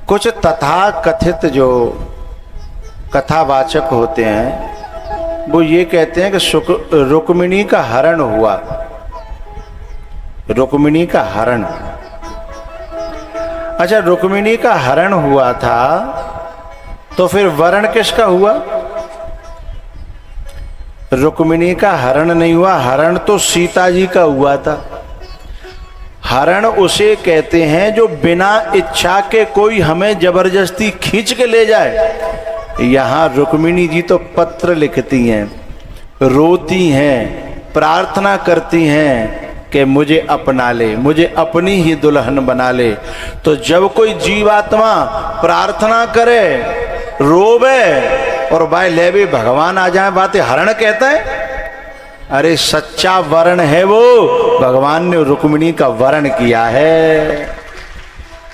कुछ तथा कथित जो कथावाचक होते हैं वो ये कहते हैं कि रुक्मिणी का हरण हुआ। रुक्मिणी का हरण, अच्छा रुक्मिणी का हरण हुआ था तो फिर वरण किसका हुआ? रुक्मिणी का हरण नहीं हुआ, हरण तो सीता जी का हुआ था। हरण उसे कहते हैं जो बिना इच्छा के कोई हमें जबरदस्ती खींच के ले जाए। यहाँ रुक्मिणी जी तो पत्र लिखती हैं, रोती हैं, प्रार्थना करती हैं कि मुझे अपना ले, मुझे अपनी ही दुल्हन बना ले। तो जब कोई जीवात्मा प्रार्थना करे, रोवे और भाई ले भी भगवान आ जाए, बातें हरण कहता है। अरे सच्चा वरण है वो, भगवान ने रुक्मिणी का वरण किया है।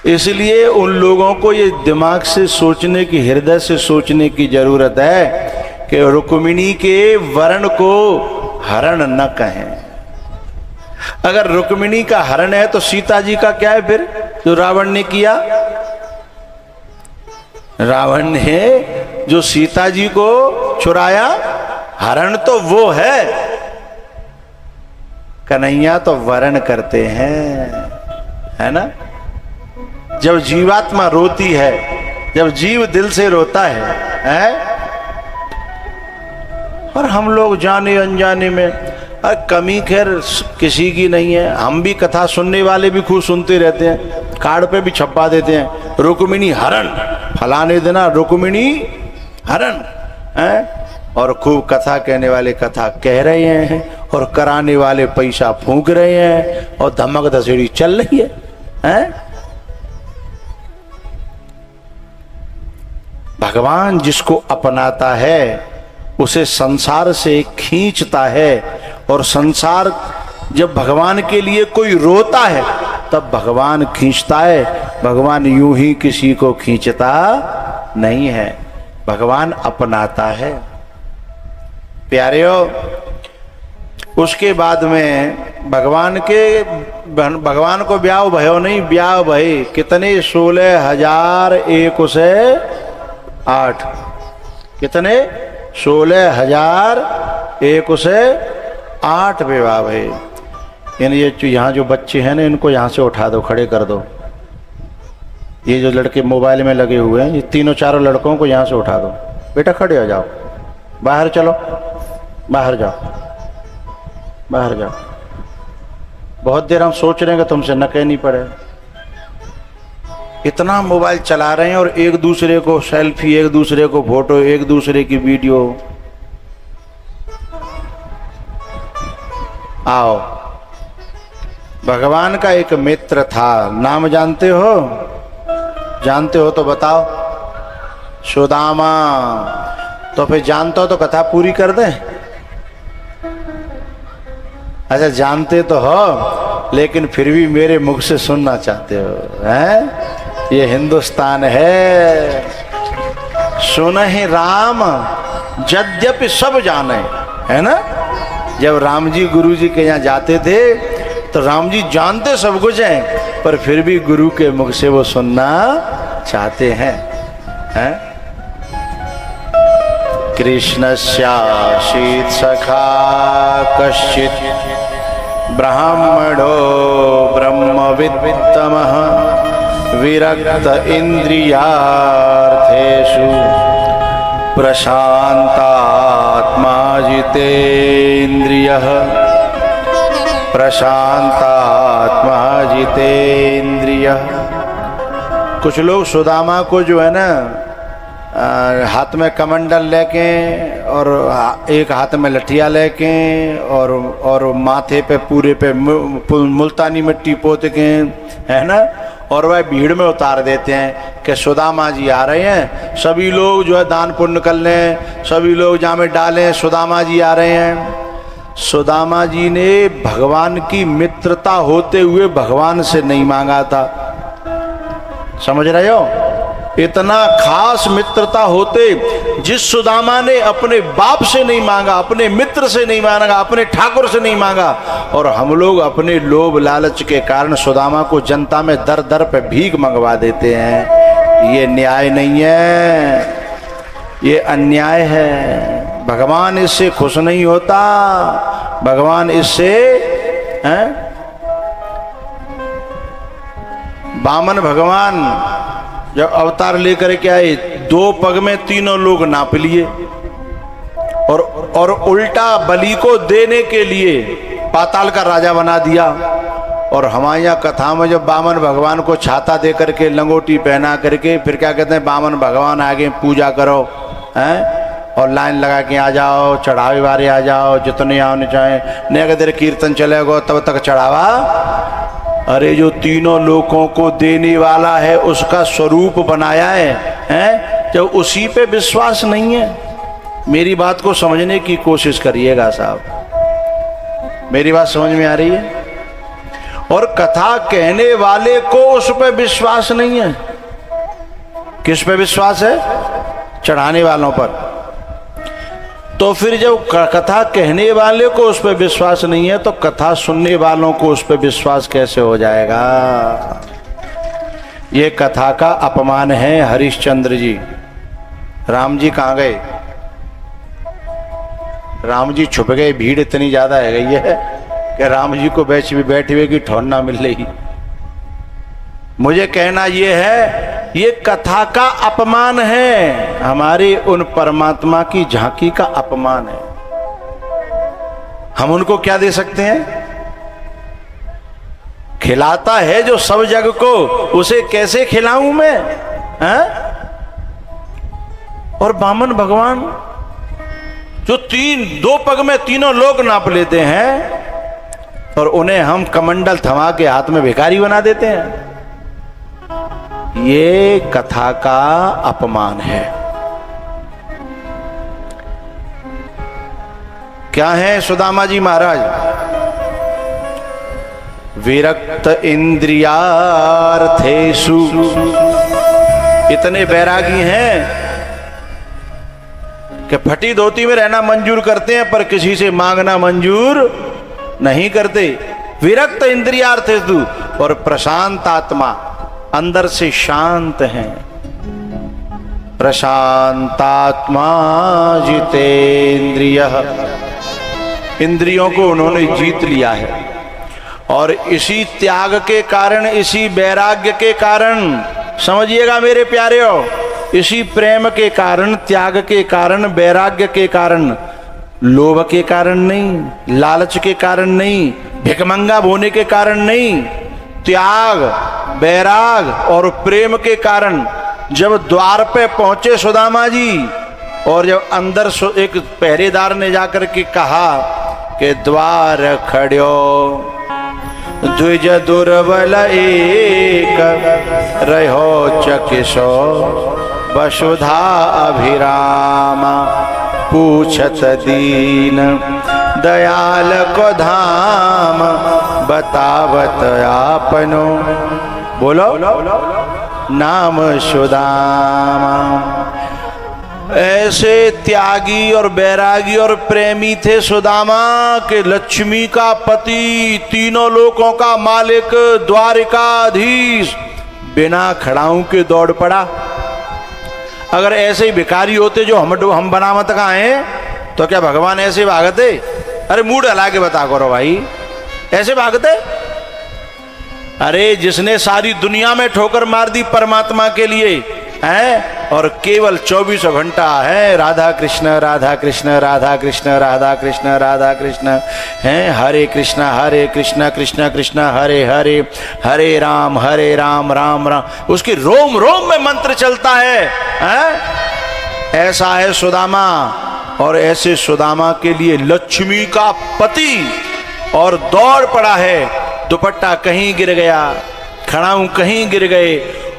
इसलिए उन लोगों को ये दिमाग से सोचने की, हृदय से सोचने की जरूरत है कि रुक्मिणी के वरण को हरण न कहें। अगर रुक्मिणी का हरण है तो सीता जी का क्या है फिर, जो रावण ने किया? रावण ने जो सीता जी को चुराया, हरण तो वो है। कन्हैया तो वरण करते हैं, है ना। जब जीवात्मा रोती है, जब जीव दिल से रोता है? और हम लोग जाने अनजाने में, कमी खैर किसी की नहीं है। हम भी कथा सुनने वाले भी खूब सुनते रहते हैं, कार्ड पे भी छपा देते हैं रुक्मिणी हरण, फलाने दिना रुक्मिणी हरण है। और खूब कथा कहने वाले कथा कह रहे हैं और कराने वाले पैसा फूंक रहे हैं और धमक धसेड़ी चल रही है? भगवान जिसको अपनाता है उसे संसार से खींचता है, और संसार जब भगवान के लिए कोई रोता है तब भगवान खींचता है। भगवान यूं ही किसी को खींचता नहीं है, भगवान अपनाता है। प्यारेओ, उसके बाद में भगवान को ब्याह भयो नहीं, ब्याह भई कितने? 16,001 से 8। कितने? 16,001 से 8 विवाह भई। यानी ये यहाँ जो बच्चे हैं ना, इनको यहाँ से उठा दो, खड़े कर दो। ये जो लड़के मोबाइल में लगे हुए हैं, ये तीनों चारों लड़कों को यहाँ से उठा दो। बेटा खड़े हो जाओ, बाहर चलो, बाहर जाओ, बाहर जाओ। बहुत देर हम सोच रहे हैं कि तुमसे न कहनी पड़े। इतना मोबाइल चला रहे हैं और एक दूसरे को सेल्फी, एक दूसरे को फोटो, एक दूसरे की वीडियो। आओ, भगवान का एक मित्र था, नाम जानते हो? जानते हो तो बताओ। सुदामा। तो फिर जानते हो तो कथा पूरी कर दे। अच्छा जानते तो हो, लेकिन फिर भी मेरे मुख से सुनना चाहते हो, हैं? ये हिंदुस्तान है। सुनहि राम यद्यपि सब जाने, है ना। जब राम जी गुरु जी के यहाँ जाते थे तो राम जी जानते सब कुछ हैं, पर फिर भी गुरु के मुख से वो सुनना चाहते हैं, हैं? कृष्णस्यासीत् सखा कश्चित् ब्राह्मणो ब्रह्मवित्तमः विरक्त इंद्रियार्थेषु प्रशांतात्मा जितेन्द्रियः। प्रशांतात्मा जितेन्द्रियः। कुछ लोग सुदामा को जो है ना, हाथ में कमंडल लेके और एक हाथ में लठिया लेके और माथे पे पूरे पे मुल्तानी मिट्टी पोत के, है ना, और वह भीड़ में उतार देते हैं कि सुदामा जी आ रहे हैं, सभी लोग जो है दान पुण्य कर लें, सभी लोग जामे डालें, सुदामा जी आ रहे हैं। सुदामा जी ने भगवान की मित्रता होते हुए भगवान से नहीं मांगा था, समझ रहे हो? इतना खास मित्रता होते, जिस सुदामा ने अपने बाप से नहीं मांगा, अपने मित्र से नहीं मांगा, अपने ठाकुर से नहीं मांगा, और हम लोग अपने लोभ लालच के कारण सुदामा को जनता में दर दर पे भीख मंगवा देते हैं। ये न्याय नहीं है, ये अन्याय है। भगवान इससे खुश नहीं होता। भगवान इससे वामन भगवान जब अवतार लेकर के आए, 2 पग में तीनों लोग नाप लिए और उल्टा बलि को देने के लिए पाताल का राजा बना दिया। और हमारे यहाँ कथा में जब वामन भगवान को छाता दे करके, लंगोटी पहना करके, फिर क्या कहते हैं, वामन भगवान आगे पूजा करो हैं, और लाइन लगा के आ जाओ, चढ़ावे वाले आ जाओ, जितने आने चाहे, नहीं अगर तेरे कीर्तन चलेगा तब तक चढ़ावा। अरे जो तीनों लोगों को देने वाला है उसका स्वरूप बनाया है, जब उसी पे विश्वास नहीं है। मेरी बात को समझने की कोशिश करिएगा साहब, मेरी बात समझ में आ रही है। और कथा कहने वाले को उस पर विश्वास नहीं है। किस पे विश्वास है? चढ़ाने वालों पर। तो फिर जब कथा कहने वाले को उस पर विश्वास नहीं है, तो कथा सुनने वालों को उस पर विश्वास कैसे हो जाएगा? ये कथा का अपमान है। हरिश्चंद्र जी, राम जी कहाँ गए? राम जी छुप गए, भीड़ इतनी ज्यादा है गई है कि राम जी को बैठे हुए की ठौर ना मिल रही। मुझे कहना ये है, ये कथा का अपमान है, हमारे उन परमात्मा की झांकी का अपमान है। हम उनको क्या दे सकते हैं? खिलाता है जो सब जग को, उसे कैसे खिलाऊं मैं? और वामन भगवान जो 2 पग में तीनों लोग नाप लेते हैं, और उन्हें हम कमंडल थमा के हाथ में भिखारी बना देते हैं। ये कथा का अपमान है। क्या है सुदामा जी महाराज? विरक्त इंद्रियार्थेषु, इतने बैरागी हैं कि फटी धोती में रहना मंजूर करते हैं, पर किसी से मांगना मंजूर नहीं करते। विरक्त इंद्रियार्थेषु, और प्रशांत आत्मा, अंदर से शांत हैं। प्रशांतात्मा जितेंद्रियः, इंद्रियों को उन्होंने जीत लिया है। और इसी त्याग के कारण, इसी वैराग्य के कारण, समझिएगा मेरे प्यारेओ, इसी प्रेम के कारण, त्याग के कारण, वैराग्य के कारण, लोभ के कारण नहीं, लालच के कारण नहीं, भिखमंगा होने के कारण नहीं, त्याग, वैराग और प्रेम के कारण जब द्वार पे पहुंचे सुदामा जी, और जब अंदर एक पहरेदार ने जाकर के कहा कि द्वार खड़ो द्विज दुर्बल एक, रहो चकिसो वसुधा अभिरामा, पूछत दीन दयाल को धाम, बतावत आपनो, बोलो नाम सुदामा। ऐसे त्यागी और बैरागी और प्रेमी थे सुदामा के लक्ष्मी का पति, तीनों लोकों का मालिक, द्वारिकाधीश, बिना खड़ाऊं के दौड़ पड़ा। अगर ऐसे ही भिखारी होते जो हम बनावत का हैं, तो क्या भगवान ऐसे भागते? अरे मूड हला के बता करो भाई, ऐसे भागते? अरे जिसने सारी दुनिया में ठोकर मार दी परमात्मा के लिए है, और केवल 24 घंटा है राधा कृष्ण राधा कृष्ण राधा कृष्ण राधा कृष्ण राधा कृष्ण है, हरे कृष्ण कृष्ण कृष्ण हरे हरे, हरे राम राम राम, उसकी रोम रोम में मंत्र चलता है। ऐसा है सुदामा। और ऐसे सुदामा के लिए लक्ष्मी का पति, और दौड़ पड़ा है, दुपट्टा कहीं गिर गया, खड़ाऊं कहीं गिर गए।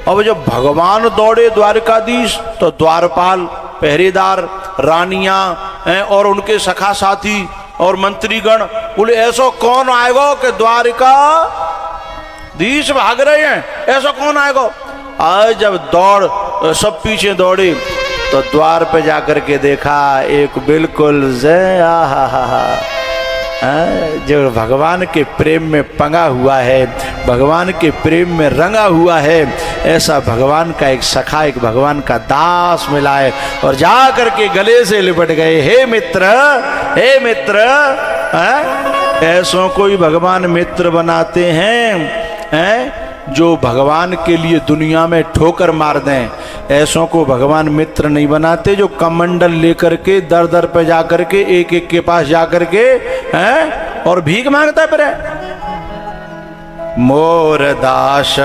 अब जब भगवान दौड़े द्वारकाधीश, तो द्वारपाल, पहरेदार, रानियां और उनके सखा साथी और मंत्रीगण बोले ऐसा कौन आएगा कि द्वारकाधीश भाग रहे हैं, ऐसा कौन आएगा? आज जब दौड़ सब पीछे दौड़े, तो द्वार पे जाकर के देखा एक बिल्कुल जो भगवान के प्रेम में पंगा हुआ है, भगवान के प्रेम में रंगा हुआ है, ऐसा भगवान का एक सखा, एक भगवान का दास मिला है। और जा करके गले से लिपट गए, हे मित्र, हे मित्र। ऐसों को ही भगवान मित्र बनाते हैं जो भगवान के लिए दुनिया में ठोकर मार दें। ऐसों को भगवान मित्र नहीं बनाते जो कमंडल लेकर के दर दर पे जाकर के एक एक के पास जाकर के और भीख मांगता है। पर मोर दास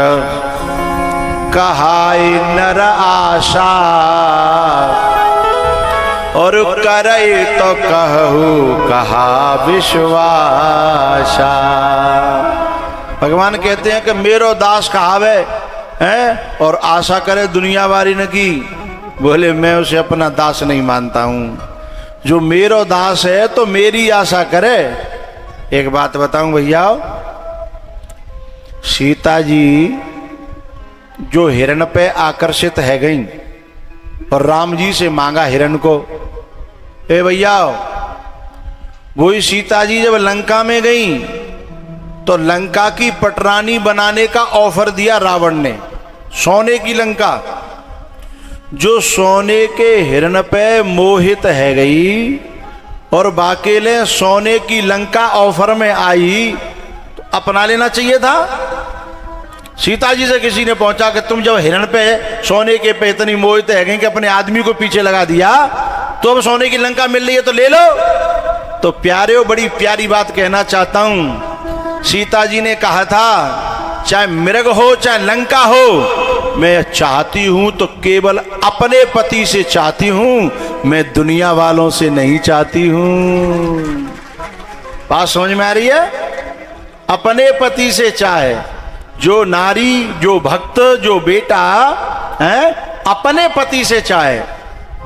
कहाई नर आशा, और करे तो कहू कहा विश्वासा। भगवान कहते हैं कि मेरो दास कहावे हैं और आशा करे दुनिया वारी न की। बोले मैं उसे अपना दास नहीं मानता हूं। जो मेरो दास है तो मेरी आशा करे। एक बात बताऊं भैया, सीता जी जो हिरण पे आकर्षित है गई और राम जी से मांगा हिरण को। ए भैया, वही सीता जी जब लंका में गई तो लंका की पटरानी बनाने का ऑफर दिया रावण ने, सोने की लंका। जो सोने के हिरण पे मोहित है गई और बाकेले सोने की लंका ऑफर में आई तो अपना लेना चाहिए था। सीता जी से किसी ने पहुंचा कि तुम जब हिरण पे सोने के पे इतनी मोहित है गई कि अपने आदमी को पीछे लगा दिया, तो अब सोने की लंका मिल रही है तो ले लो। तो प्यारे, बड़ी प्यारी बात कहना चाहता हूं। सीता जी ने कहा था चाहे मृग हो चाहे लंका हो, मैं चाहती हूं तो केवल अपने पति से चाहती हूं, मैं दुनिया वालों से नहीं चाहती हूं। बात समझ में आ रही है? अपने पति से चाहे। जो नारी, जो भक्त, जो बेटा है अपने पति से चाहे,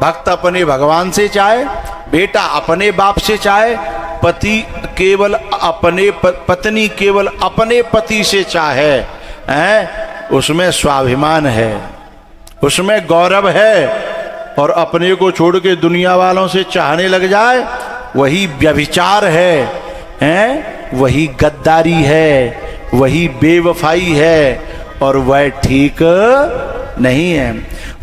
भक्त अपने भगवान से चाहे, बेटा अपने बाप से चाहे, पति केवल अपने पत्नी केवल अपने पति से चाहे, उसमें स्वाभिमान है, उसमें गौरव है। और अपने को छोड़ के दुनिया वालों से चाहने लग जाए, वही व्यभिचार है, वही गद्दारी है, वही बेवफाई है और वह ठीक नहीं है।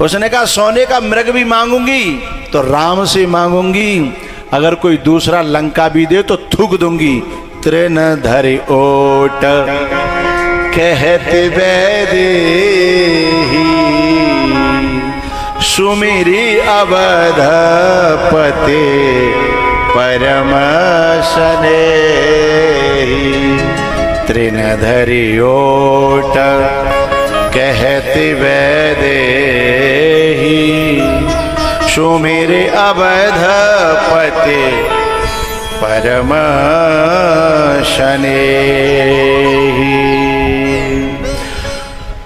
उसने कहा सोने का मृग भी मांगूंगी तो राम से मांगूंगी, अगर कोई दूसरा लंका भी दे तो थूक दूंगी। तृण धरि ओट कहते वैदेही, सुमिरी अवधपते परम स्नेही। तृण धरि ओट कहते वैदेही, सुमिरे अवधपते परम स्नेही।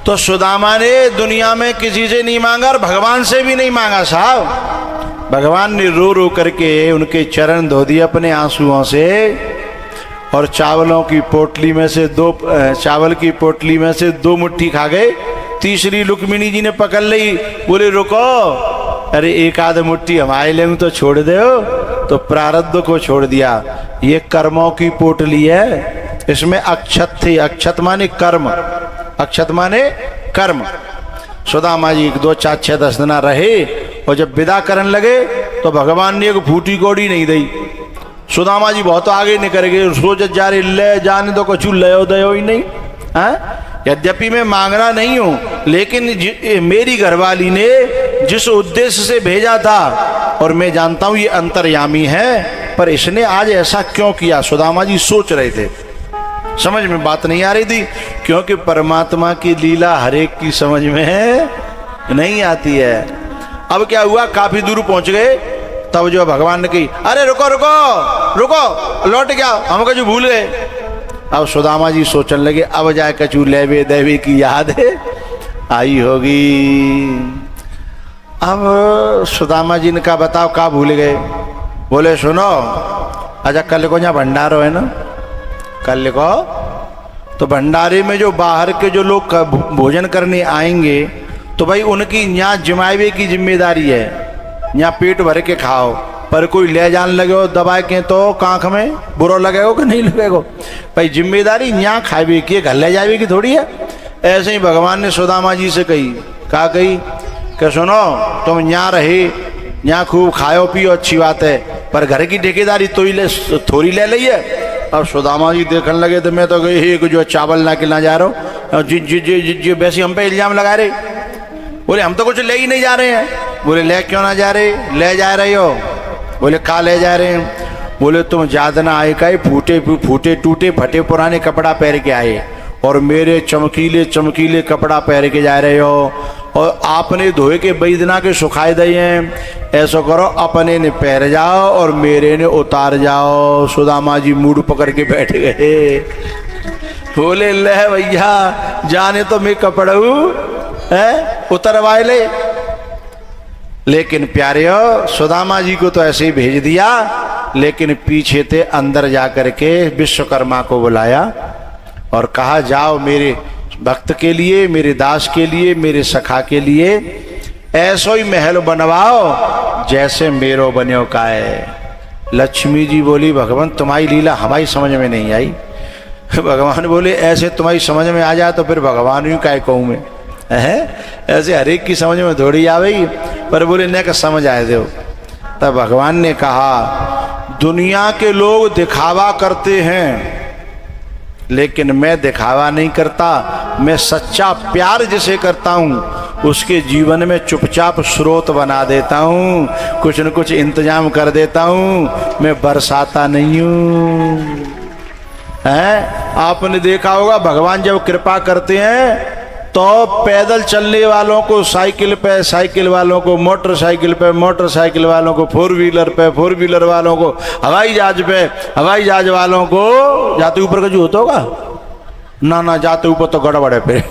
तो सुदामा ने दुनिया में किसी से नहीं मांगा और भगवान से भी नहीं मांगा साहब। भगवान ने रो रो करके उनके चरण धो दिए अपने आंसुओं से, और चावलों की पोटली में से चावल की पोटली में से 2 मुट्ठी खा गए। तीसरी रुक्मिणी जी ने पकड़ ली, बोले रुको, अरे एक आध मुट्ठी हमारे लिए तो छोड़ दो। तो प्रारब्ध को छोड़ दिया। ये कर्मों की पोटली है, इसमें अक्षत थी। अक्षत माने कर्म, अक्षत माने कर्म। सुदामा जी 2, 4, 6, 10 दिन रहे और जब विदा करने लगे तो भगवान ने एक फूटी कौड़ी नहीं दी। सुदामा जी बहुत आगे निकल गए, सोच जा रहे ले जाने तो कुछ लयो दयो ही नहीं है। यद्यपि मैं मांगना नहीं हूं, लेकिन मेरी घरवाली ने जिस उद्देश्य से भेजा था, और मैं जानता हूं ये अंतर्यामी है, पर इसने आज ऐसा क्यों किया। सुदामा जी सोच रहे थे, समझ में बात नहीं आ रही थी, क्योंकि परमात्मा की लीला हर एक की समझ में नहीं आती है। अब क्या हुआ, काफी दूर पहुंच गए, तब जो भगवान ने कही अरे रुको रुको रुको, लौट गया, हम कछु भूल गए। अब सुदामा जी सोचने लगे अब जाए कछु लेवे देवी की याद है आई होगी। अब सुदामा जी ने कहा बताओ क्या भूल गए। बोले सुनो, अच्छा कल को यहाँ भंडारो है ना, कल को तो भंडारे में जो बाहर के जो लोग भोजन करने आएंगे तो भाई उनकी यहाँ जमावे की जिम्मेदारी है, यहाँ पेट भर के खाओ, पर कोई ले जान लगे हो दबा के तो कांख में बुरा लगेगा कि नहीं लगेगा। भाई जिम्मेदारी यहाँ खाए की घर ले जाए की थोड़ी है। ऐसे ही भगवान ने सुदामा जी से कही, कहा कही कि सुनो तुम यहाँ रहे, यहाँ खूब खाओ पियो अच्छी बात है, पर घर की ठेकेदारी तो ही थोड़ी ले ली है। अब सुदामा जी देखने लगे तो मैं तो गई जो चावल ना खिला जा रहा हूँ, जी वैसे हम पे इल्जाम लगा रहे। बोले हम तो कुछ ले ही नहीं जा रहे हैं। बोले ले क्यों ना जा रहे, ले जा रहे हो। बोले कहाँ ले जा रहे हैं। बोले तुम ज्यादा ना आए का फूटे टूटे फटे पुराने कपड़ा पहन के आए और मेरे चमकीले चमकीले कपड़ा पहन के जा रहे हो, और आपने धोए के बैदना के सुखाए दिए हैं। ऐसा करो अपने ने पहन जाओ और मेरे ने उतार जाओ। सुदामा जी मूड पकड़ के बैठ गए। बोले ले भैया जाने तो मैं कपड़ू है उतरवाए ले। लेकिन प्यारे हो सुदामा जी को तो ऐसे ही भेज दिया, लेकिन पीछे थे अंदर जाकर के विश्वकर्मा को बुलाया और कहा जाओ मेरे भक्त के लिए, मेरे दास के लिए, मेरे सखा के लिए ऐसो ही महल बनवाओ जैसे मेरो बन्यो का है। लक्ष्मी जी बोली भगवान तुम्हारी लीला हमारी समझ में नहीं आई। भगवान बोले ऐसे तुम्हारी समझ में आ जाए तो फिर भगवान ही काय कहूँ मैं, है ऐसे हरेक की समझ में थोड़ी आवेगी। पर बोले न का समझ आए दो। तब भगवान ने कहा दुनिया के लोग दिखावा करते हैं लेकिन मैं दिखावा नहीं करता, मैं सच्चा प्यार जिसे करता हूँ उसके जीवन में चुपचाप स्रोत बना देता हूँ, कुछ न कुछ इंतजाम कर देता हूँ, मैं बरसाता नहीं हूँ। है आपने देखा होगा भगवान जब कृपा करते हैं तो पैदल चलने वालों को साइकिल पे, साइकिल वालों को मोटरसाइकिल पे, मोटरसाइकिल वालों को फोर व्हीलर पे, फोर व्हीलर वालों को हवाई जहाज पे, हवाई जहाज वालों को जाते ऊपर का जो होता होगा ना ना जाते ऊपर तो गड़बड़ है फिर।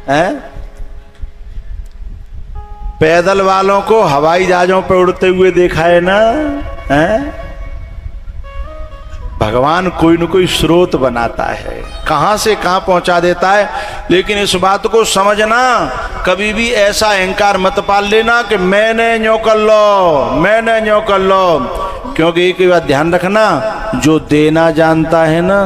हैं पैदल वालों को हवाई जहाजों पे उड़ते हुए देखा है ना। हैं भगवान कोई न कोई स्रोत बनाता है, कहां से कहां पहुंचा देता है। लेकिन इस बात को समझना, कभी भी ऐसा अहंकार मत पाल लेना कि मैंने न्यो कर लो, मैंने न्यो कर लो। क्योंकि एक बात ध्यान रखना, जो देना जानता है ना,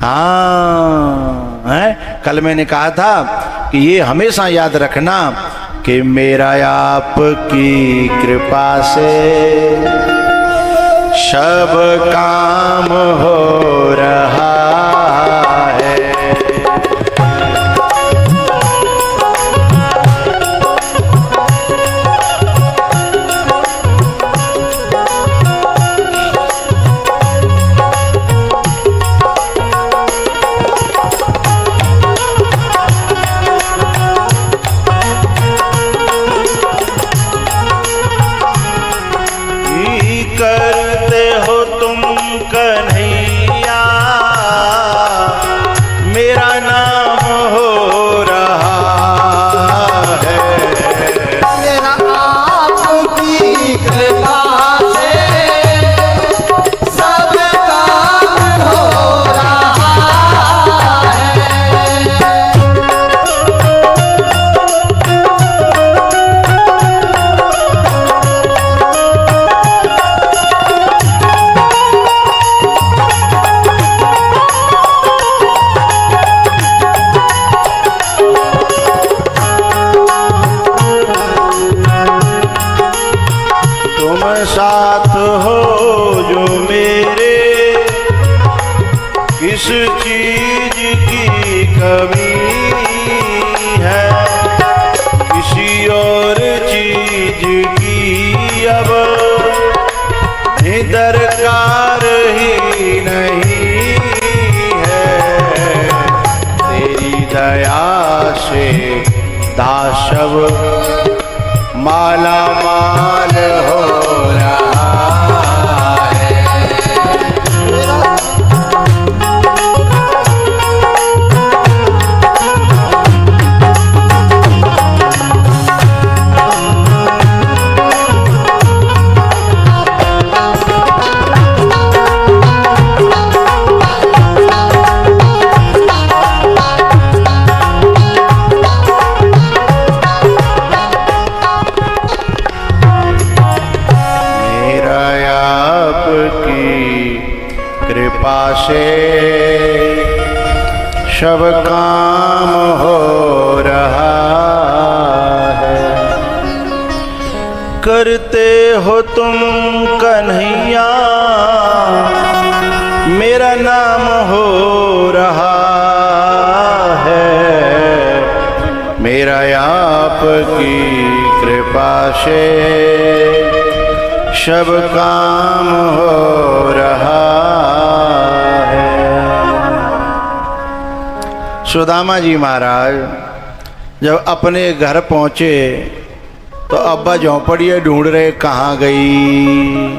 हाँ है कल मैंने कहा था कि ये हमेशा याद रखना कि मेरा आपकी कृपा से सब काम हो रहा है। करते हो तुम कन्हैया, मेरा नाम हो रहा है। मेरा आपकी कृपा से सब काम हो रहा साथ हो जो मेरे, किस चीज की कमी है, किसी और चीज की अब दरकार ही नहीं है। तेरी दया से दाशव माला माल हो सब काम हो रहा है। करते हो तुम कन्हैया मेरा नाम हो रहा है। मेरा आपकी कृपा से सब काम हो रहा है। सुदामा जी महाराज जब अपने घर पहुंचे तो अब्बा झोंपड़ियाँ ढूंढ रहे कहाँ गई।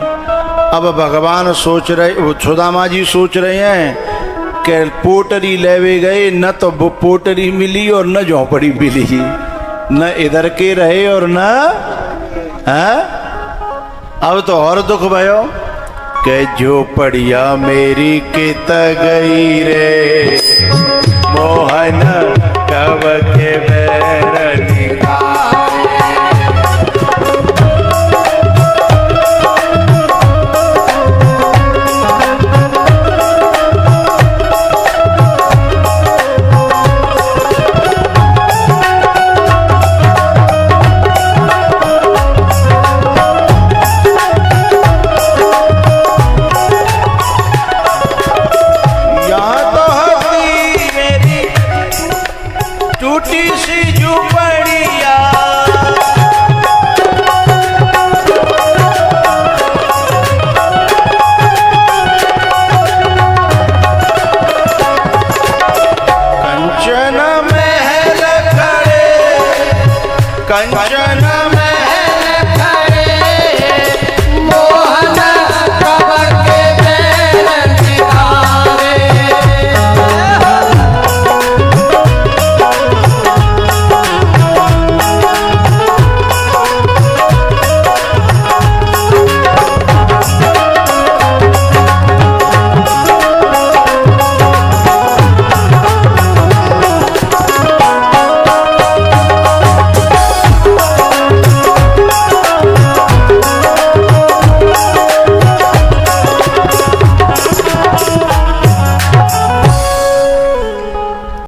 अब भगवान सोच रहे, सुदामा जी सोच रहे हैं कि पोटरी लेवे गए, न तो वो पोटरी मिली और न झोंपड़ी मिली, न इधर के रहे और न है। अब तो और दुख भयो कि झोपड़िया मेरी कित गई रे मोहन कब के बैरनी का। कंचन महल